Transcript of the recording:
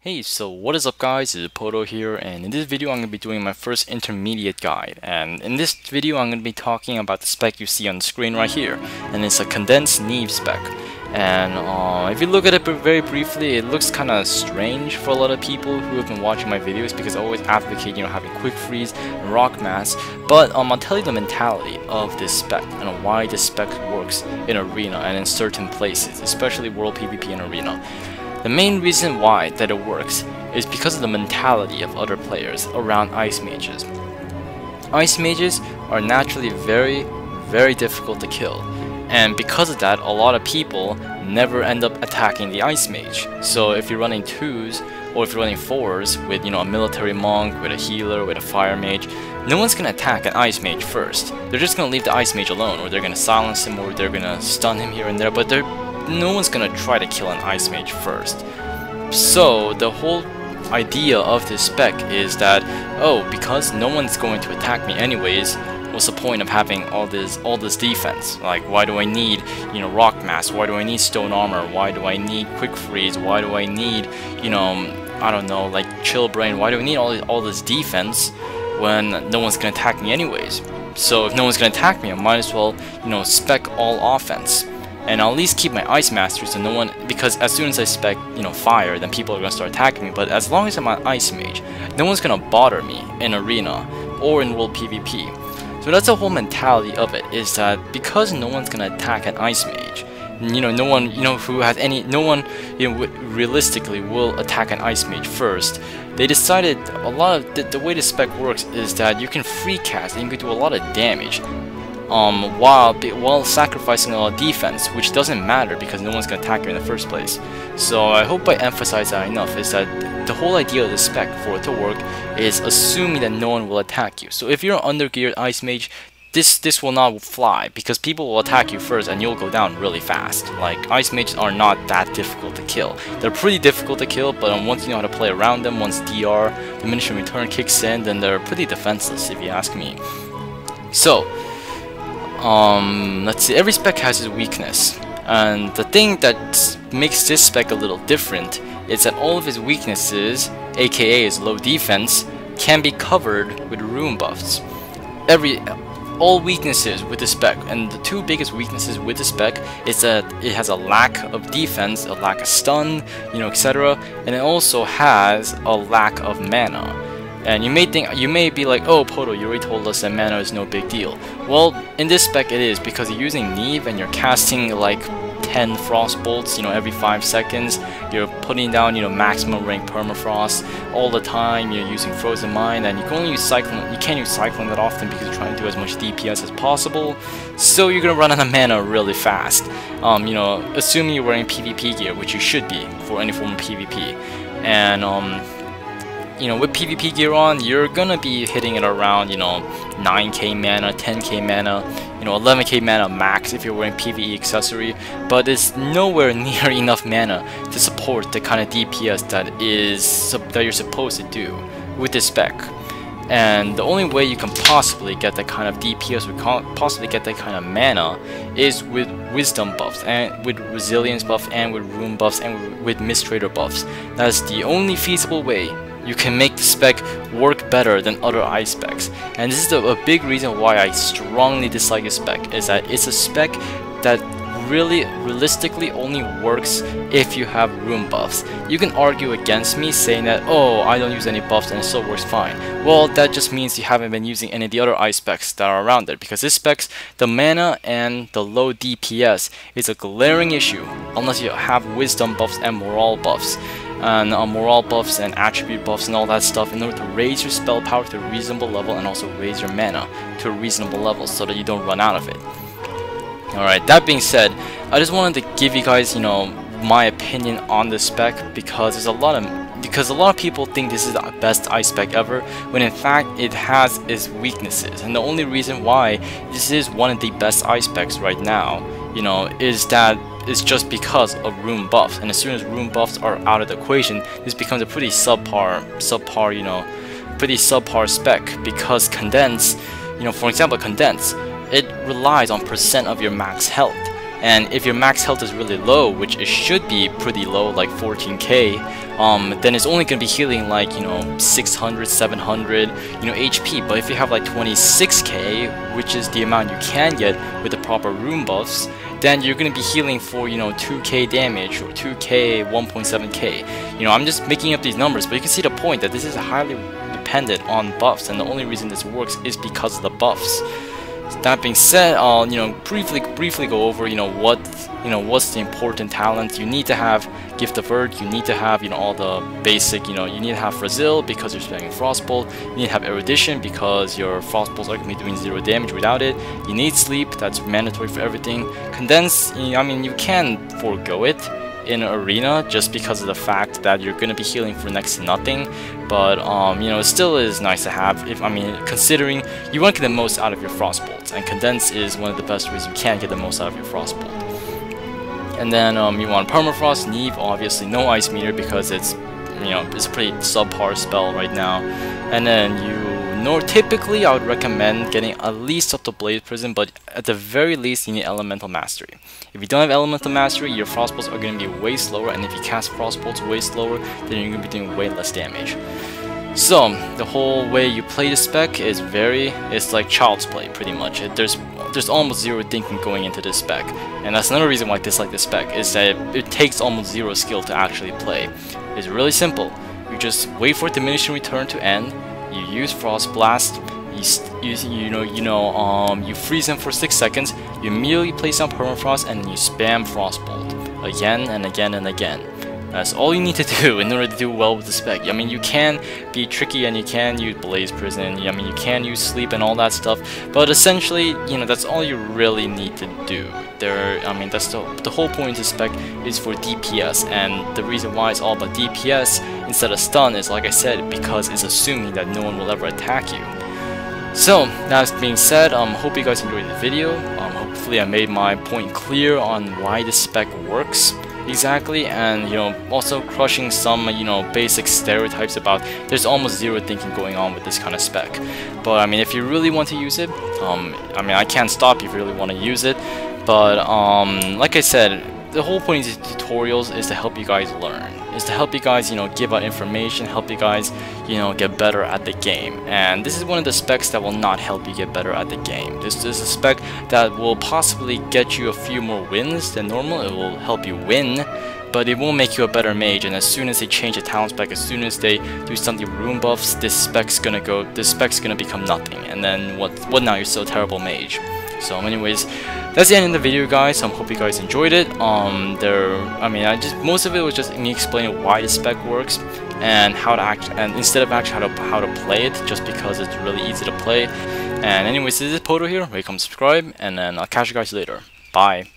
Hey, so what is up guys, it's Pohdoh here, and in this video I'm going to be doing my first intermediate guide. And in this video I'm going to be talking about the spec you see on the screen right here, and it's a condensed Neve spec. And if you look at it very briefly, it looks kind of strange for a lot of people who have been watching my videos because I always advocate, having quick freeze and rock mass. But I'll tell you the mentality of this spec and why this spec works in arena and in certain places, especially world PvP and arena. The main reason why that it works is because of the mentality of other players around ice mages. Ice mages are naturally very difficult to kill, and because of that a lot of people never end up attacking the ice mage. So if you're running 2s or if you're running 4s with a military monk, with a healer, with a fire mage, no one's gonna attack an ice mage first. They're just gonna leave the ice mage alone, or they're gonna silence him, or they're gonna stun him here and there, but no one's gonna try to kill an ice mage first. So the whole idea of this spec is that, because no one's going to attack me anyways, what's the point of having all this defense? Like, why do I need rock mass? Why do I need stone armor? Why do I need quick freeze? Why do I need I don't know, like chill brain? Why do I need all this defense when no one's gonna attack me anyways? So if no one's gonna attack me, I might as well spec all offense. And I'll at least keep my Ice Master so no one, because as soon as I spec, fire, then people are gonna start attacking me. But as long as I'm an Ice Mage, no one's gonna bother me in arena or in world PvP. So that's the whole mentality of it, is that because no one's gonna attack an Ice Mage, no one, no one, realistically will attack an Ice Mage first. They decided a lot of the way the spec works is that you can free cast and you can do a lot of damage. While sacrificing a lot of defense, which doesn't matter because no one's gonna attack you in the first place. So I hope I emphasize that enough, is that the whole idea of the spec for it to work is assuming that no one will attack you. So if you're an undergeared ice mage, this will not fly because people will attack you first and you'll go down really fast. Like, ice mages are not that difficult to kill. They're pretty difficult to kill, but once you know how to play around them, once DR, diminishing return, kicks in, then they're pretty defenseless if you ask me. So let's see, every spec has its weakness, and the thing that makes this spec a little different is that all of his weaknesses, aka his low defense, can be covered with rune buffs. All weaknesses with the spec, and the two biggest weaknesses with the spec is that it has a lack of defense, a lack of stun, etc., and it also has a lack of mana. And you may be like, oh, Pohdoh, you already told us that mana is no big deal. Well, in this spec it is, because you're using Neve and you're casting like 10 frost bolts, every 5 seconds. You're putting down, maximum rank permafrost all the time. You're using Frozen Mind, and you can only use Cyclone. You can't use Cyclone that often because you're trying to do as much DPS as possible. So you're gonna run out of mana really fast. Assuming you're wearing PvP gear, which you should be for any form of PvP, and with PvP gear on, you're gonna be hitting it around, 9k mana, 10k mana, 11k mana max if you're wearing PvE accessory, but it's nowhere near enough mana to support the kind of DPS that you're supposed to do with this spec. And the only way you can possibly get that kind of DPS, or possibly get that kind of mana, is with wisdom buffs, and with resilience buff, and with rune buffs, and with Misttrader buffs. That's the only feasible way you can make the spec work better than other ice specs. And this is a big reason why I strongly dislike this spec, is that it's a spec that realistically only works if you have rune buffs. You can argue against me saying that, oh, I don't use any buffs and it still works fine. Well, that just means you haven't been using any of the other ice specs that are around there, because this specs, the mana and the low DPS is a glaring issue unless you have wisdom buffs and morale buffs. And morale buffs and attribute buffs and all that stuff in order to raise your spell power to a reasonable level, and also raise your mana to a reasonable level so that you don't run out of it. Alright, that being said, I just wanted to give you guys, my opinion on this spec, because a lot of people think this is the best ice spec ever, when in fact it has its weaknesses. And the only reason why this is one of the best ice specs right now, is that it's just because of rune buffs. And as soon as rune buffs are out of the equation, this becomes a pretty subpar spec, because Condense, for example, Condense, it relies on percent of your max health. and if your max health is really low, which it should be pretty low, like 14k, then it's only going to be healing like, you know, 600, 700, you know, HP. But if you have like 26k, which is the amount you can get with the proper rune buffs, then you're going to be healing for, you know, 2k damage or 2k, 1.7k. You know, I'm just making up these numbers, but you can see the point that this is highly dependent on buffs, and the only reason this works is because of the buffs. That being said, I'll, you know, briefly go over, you know, what's the important talent. You need to have Gift of Earth, you need to have, you know, all the basic, you know, you need to have Brazil because you're spamming Frostbolt, you need to have Erudition because your Frostbolts are going to be doing 0 damage without it, you need Sleep, that's mandatory for everything. Condense, I mean, you can forego it in an arena just because of the fact that you're going to be healing for next to nothing, but you know, it still is nice to have, if, I mean, considering you want to get the most out of your Frostbolts, and Condense is one of the best ways you can get the most out of your Frostbolt. And then you want Permafrost, Neve, obviously no Ice Meter because it's, you know, it's a pretty subpar spell right now. And then typically I would recommend getting at least up to Blaze Prison, but at the very least you need Elemental Mastery. If you don't have Elemental Mastery, your Frostbolts are going to be way slower, and if you cast Frostbolts way slower, then you're going to be doing way less damage. So the whole way you play the spec is it's like child's play pretty much. There's almost zero thinking going into this spec, and that's another reason why I dislike this spec, is that it takes almost zero skill to actually play. It's really simple. You just wait for diminishing return to end, you use Frost Blast, you freeze him for 6 seconds, you immediately place down Permafrost, and you spam Frostbolt again and again and again. That's all you need to do in order to do well with the spec. I mean, you can be tricky and you can use Blaze Prison, I mean, you can use Sleep and all that stuff, but essentially, you know, that's all you really need to do. I mean, that's the whole point of the spec is for DPS, and the reason why it's all about DPS instead of stun is, like I said, because it's assuming that no one will ever attack you. So, that being said, hope you guys enjoyed the video. Hopefully I made my point clear on why the spec works exactly, and, you know, also crushing some, you know, basic stereotypes about there's almost zero thinking going on with this kind of spec. But I mean, if you really want to use it, I mean, I can't stop you if you really want to use it, but like I said, the whole point of these tutorials is to help you guys learn, is to help you guys, you know, give out information, help you guys, you know, get better at the game. And this is one of the specs that will not help you get better at the game. This is a spec that will possibly get you a few more wins than normal. It will help you win, but it won't make you a better mage. And as soon as they change the talent spec, as soon as they do something rune buffs, this spec's gonna become nothing. And then what now? You're still a terrible mage. So anyways, that's the end of the video, guys. Hope you guys enjoyed it. Most of it was just me explaining why the spec works and how to instead of actually how to play it, just because it's really easy to play. And anyways, this is Pohdoh here. Rate, comment, subscribe, and then I'll catch you guys later. Bye.